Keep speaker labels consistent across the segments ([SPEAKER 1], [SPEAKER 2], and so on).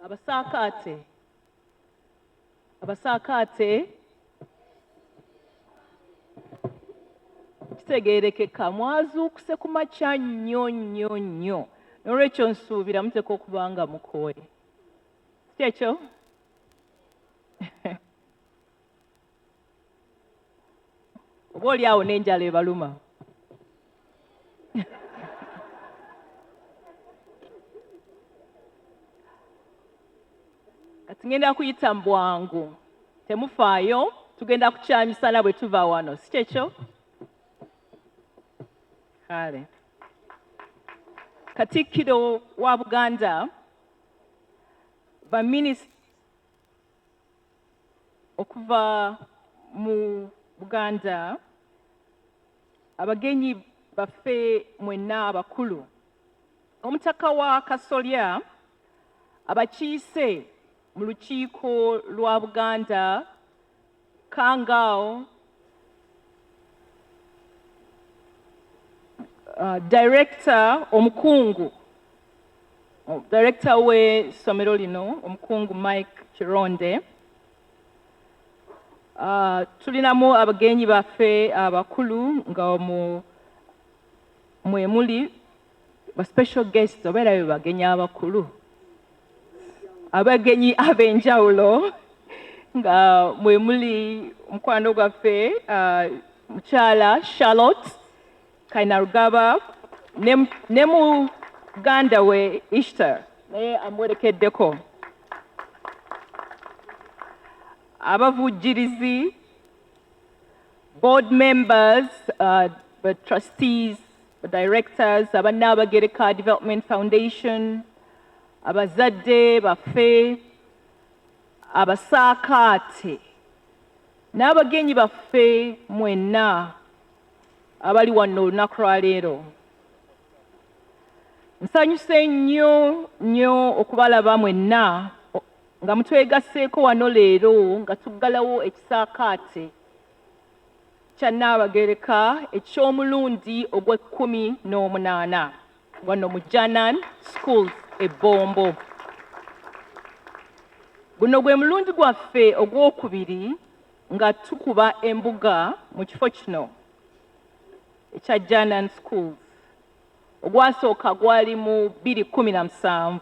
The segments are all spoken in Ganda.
[SPEAKER 1] Abasakate. Abasakate. Kitegeerekeka mwazuukuse ku makya nnyo. N'olwekyo nsuubira muteeka okuba nga mukooye. Si ekyo? Oba oli awo n'enjala ebaluma. Kati ngenda kuyita mu bwangu. Temufaayo, tugenda kukyamisana bwe tuva wano. Si kyekyo? Kale. Katikkiro wa Buganda, baminisita okuva mu Buganda, abagenyi baffe mwenna abakulu, omutaka wa Kasolya, abakiise mu lukiiko lwa Buganda, Kangao, Director omukungu, Director w'essomero lino, omukungu Mike Kironde, tulinamu abagenyi baffe abakulu nga mwe muli ba special guests obeera be bagenyi abakulu, abagenyi ab'enjawulo nga mwe muli mukwano gwaffe mukyala Charlotte Kainarugaba ne muganda we Ishtar naye amwerekeddeko, abavujjirizi, board members, the trustees, the directors, Abannabagereka Development Foundation, abazadde baffe, abasaakaate, n'abagenyi baffe mwenna abali wano olunaku lwa leero. Nsanyuse nnyo okubalaba mwenna nga mutwegasseeko wano leero nga tuggalawo ekisaakaate kya Nnaabagereka eky'omulundi ogw'18 wano mu Janan Schools e Bombo. Guno gwe mulundi gwaffe ogwokubiri nga tukuba embuga mu kifo kino ekya Janan Schools. Ogwasooka gwali mu 2017.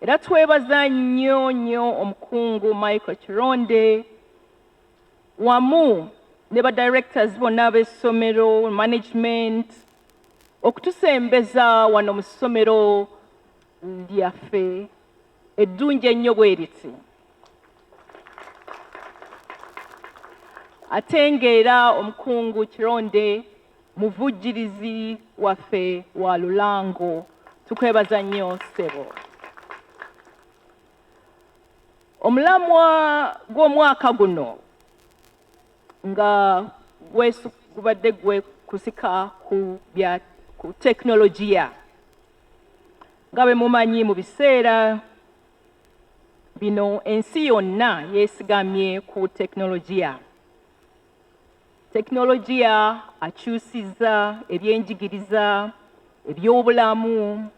[SPEAKER 1] Era twebaza nnyo omukungu Michael Kironde wamu ne ba directors bonna b'essomero, management, okutusembeza wano mu ssomero lyaffe eddungi ennyo bwe riti. Ate ng'era omukungu Kironde muvujjirizi waffe wa Lulango, tukwebaza nnyo ssebo. Omulamwa gw'omwaka guno nga gubadde gwe kusika ku tekinologiya. Nga bwe mumanyi mu biseera bino ensi yonna yeesigamye ku tekinologiya. Tekinologiya akyusizza ebyenjigiriza, ebyobulamu,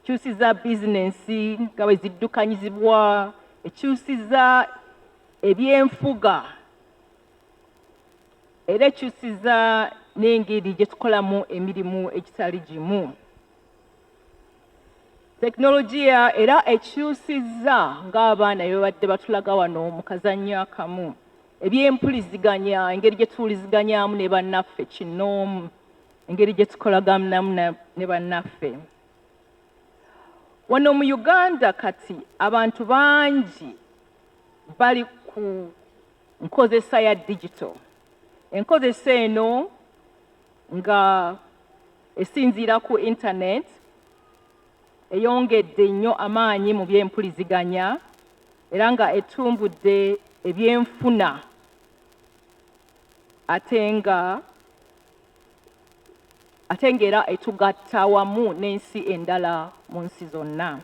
[SPEAKER 1] ekyusizza bizinensi nga bwe ziddukanyizibwa, ekyusizza ebyenfuga, era ekyusizza n'engeri gye tukolamu emirimu egitali gimu. Tekinologiya era ekyusizza ng'abaana bye babadde batulaga wano mu kazannyo akamu, ebyempuliziganya, engeri gye tuwuliziganyaamu ne bannaffe kinnoomu, engeri gye tukolagamu ne bannaffe. Wano mu Uganda kati abantu bangi bali ku nkozesa ya digital. Enkozesa eno nga esinziira ku internet eyongedde nnyo amaanyi mu byempuliziganya era nga etumbudde ebyenfuna ate ng'era etugatta wamu n'ensi endala mu nsi zonna.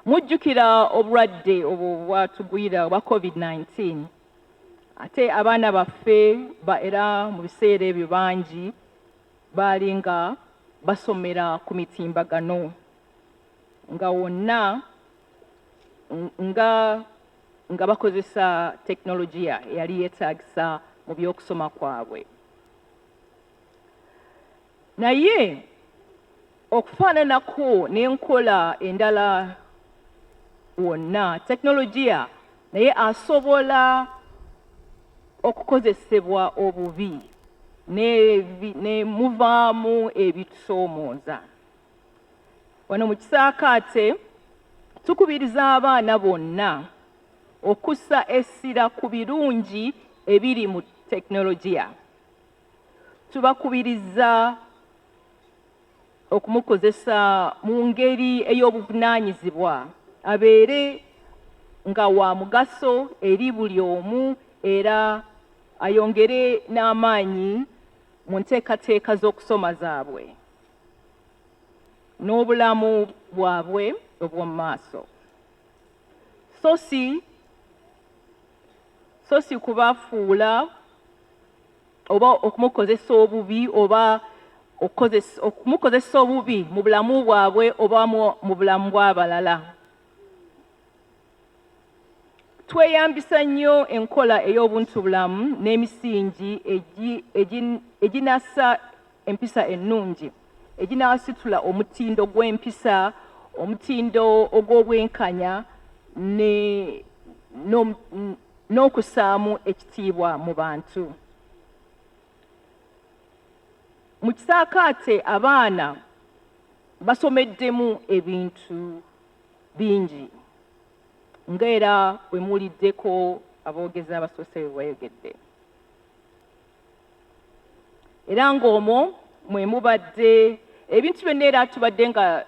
[SPEAKER 1] Mujjukira obulwadde obwo bwatugwira obwa COVID-19. Ate abaana baffe era mu biseera ebyo bangi baali nga basomera ku mitimbagano nga wonna nga bakozesa tekinologiya eyali yeetaagisa mu by'okusoma kwabwe. Naye okufaananako n'enkola endala wonna, tekinologiya naye asobola okukozesebwa obubi ne muvaamu ebitusoomooza. Wano mu kisaakaate tukubiriza abaana bonna okussa essira ku birungi ebiri mu tekinologiya. Tubakubiriza okumukozesa mu ngeri ey'obuvunaanyizibwa, abeere nga wa mugaso eri buli omu era ayongere n'amaanyi mu nteekateeka z'okusoma zaabwe n'obulamu bwabwe obw'omu maaso. So si kubafuula oba okumukozesa obubi oba okumukozesa obubi mu bulamu bwabwe oba mu bulamu bw'abalala. Tweyambisa nnyo enkola ey'obuntubulamu n'emisingi eginassa empisa ennungi, eginaasitula omutindo gw'empisa, omutindo ogw'obwenkanya n'okussaamu ekitiibwa mu bantu. Mu kisaakaate abaana basomeddemu ebintu bingi ng'era bwe muwuliddeko aboogezi abasoose bwe bayogedde. Era ng'omwo mwe mubadde ebintu byonna era tubadde nga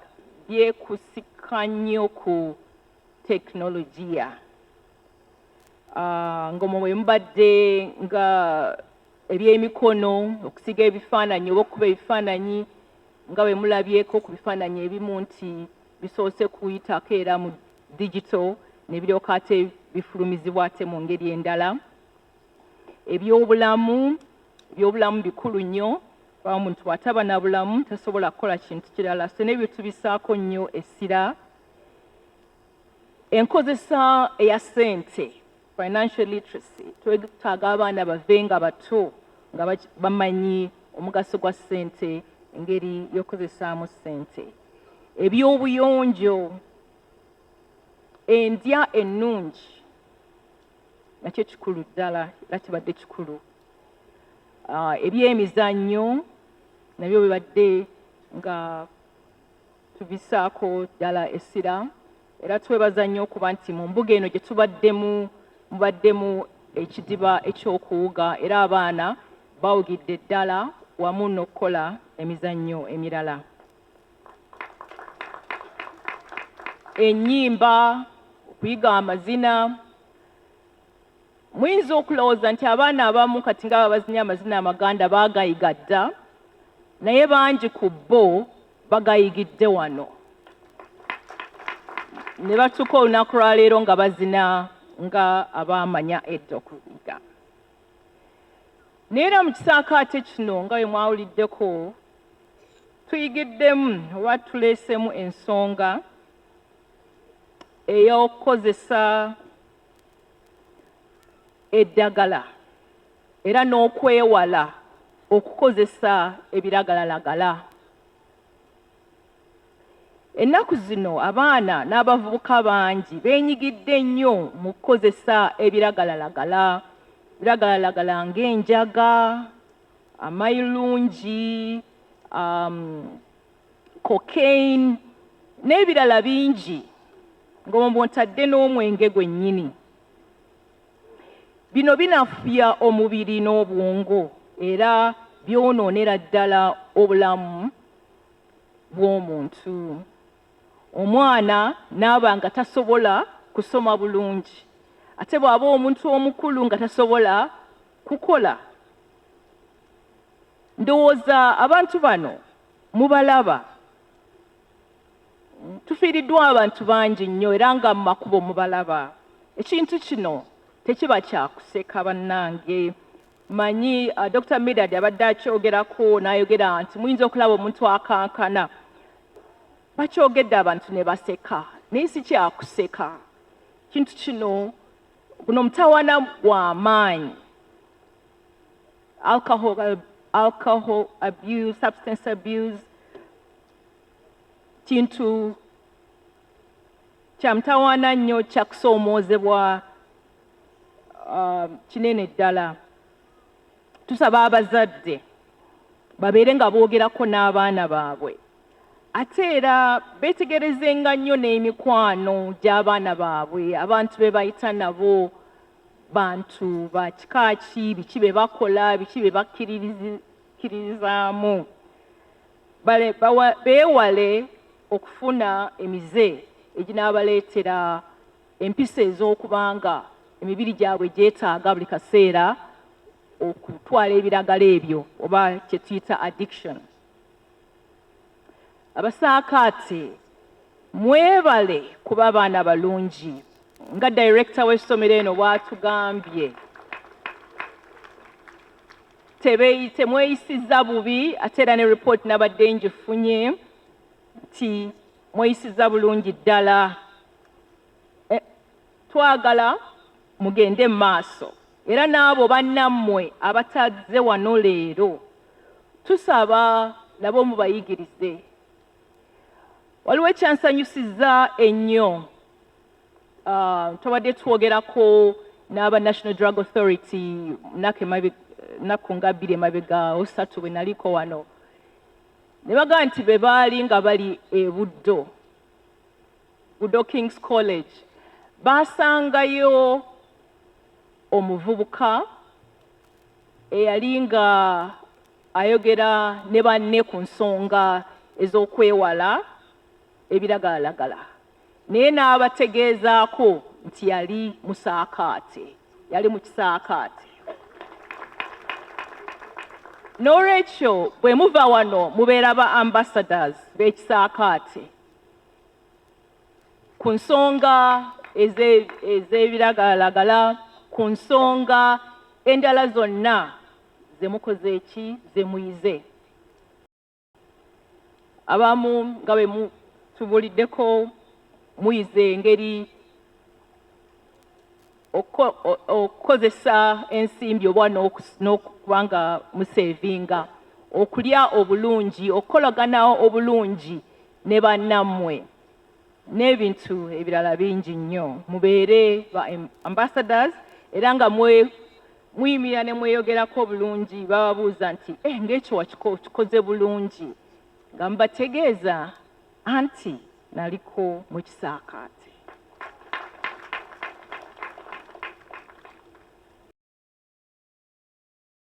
[SPEAKER 1] byekusika nnyo ku tekinologiya. Ng'omwo mwe mubadde nga ebyemikono, okusiga ebifaananyi oba okukuba ebifaananyi nga bwe mulabyeko ku bifaananyi ebimu nti bisoose kuyitako era mu digital ne biryoka ate bifulumizibwa ate mu ngeri endala. Ebyobulamu bikulu nnyo, kuba omuntu bw'ataba na bulamu tasobola kukola kintu kirala, so n'ebyo tubisaako nnyo essira. Enkozesa eya ssente, financial literacy, twetaaga abaana bave nga bato nga bamanyi omugaso gwa ssente, engeri y'okozesaamu ssente. Ebyobuyonjo, endya ennungi nakyo kikulu ddala era kibadde kikulu. Ebyemizannyo nabyo bibadde nga tubisaako ddala essira, era twebaza nnyo okuba nti mu mbuga eno gye tubaddemu mubaddemu ekidiba eky'okuwuga era abaana bawugidde ddala wamu n'okukola emizannyo emirala. Ennyimba, okuyiga amazina. Muyinza okulowooza nti abaana abamu kati nga bazinya amazina amaganda baagayiga dda, naye bangi ku bo bagayigidde wano ne batuuka olunaku lwa leero nga bazina nga abaamanya edda okuyiga. Naye era mu kisaakaate kino nga bwe mwawuliddeko tuyigiddemu oba tuleesemu ensonga ey'okukozesa eddagala era n'okwewala okukozesa ebiragalalagala. Ennaku zino abaana n'abavubuka bangi beenyigidde nnyo mu kukozesa ebiragalalagala, biragalalagala ng'enjaga, amayilungi, cocaine n'ebirala bingi ng'omwo ntadde n'omwenge gwennyini. Bino binafuya omubiri n'obwongo era byonoonera ddala obulamu bw'omuntu. Omwana n'aba nga tasobola kusoma bulungi, ate bw'aba omuntu omukulu nga tasobola kukola. Ndowooza abantu bano mubalaba, tufiiriddwa abantu bangi nnyo era nga mu makubo mubalaba. Ekintu kino tekiba kyakuseka bannange. Manyi Dr. Medad abadde akyogerako n'ayogera nti muyinza okulaba omuntu akankana bakyogedde abantu ne baseka naye si kyakuseka kintu kino guno mutawana gw'amaanyi alcohol abuse, substance abuse, kintu kya mutawaana nnyo kyakusoomoozebwa kinene ddala. Tusaba abazadde babeere nga boogerako n'abaana baabwe ate era beetegerezenga nnyo n'emikwano gy'abaana baabwe, abantu be bayita nabo bantu ba kika ki, biki be bakola, biki be bakkirizaamu. Beewale okufuna emize eginaabaleetera empisa ez'okubanga emibiri gyabwe gyetaaga buli kaseera okutwala ebiragala ebyo oba kye tuyita addiction. Abasaakaate mwebale kuba abaana balungi nga director w'essomero eno bw'atugambye, temweyisizza bubi ate era ne report nabadde ngifunye nti mweyisizza bulungi ddala. Twagala mugende mu maaso era n'abo bannammwe abatazze wano leero tusaba nabo mubayigirize. Waliwo ekyansanyusizza ennyo, tubadde twogerako n'aba National Drug Authority nnaku nga 2 emabega 3 bwe naliko wano, ne bagamba nti be baali nga bali e Buddo King's College baasangayo omuvubuka eyali nga ayogera ne banne ku nsonga ez'okwewala ebiragalalagala naye n'abategeezaako nti yali mu kisaakaate. N'olwekyo bwe muva wano mubeera ba ambassadors b'ekisaakaate ku nsonga ez'ebiragalalagala, ku nsonga endala zonna ze mukoze eki, ze muyize. Abamu nga bwe tubuliddeko muyize engeri okukozesa ensimbi oba n'okuba nga museevinga, okulya obulungi, okukolagana obulungi ne bannammwe n'ebintu ebirala bingi nnyo. Mubeere ba ambassadors era nga muyimira ne mweyogerako obulungi, bababuuza nti ng'ekyo wakikoze bulungi nga mubategeeza anti naliko mu kisaakaate.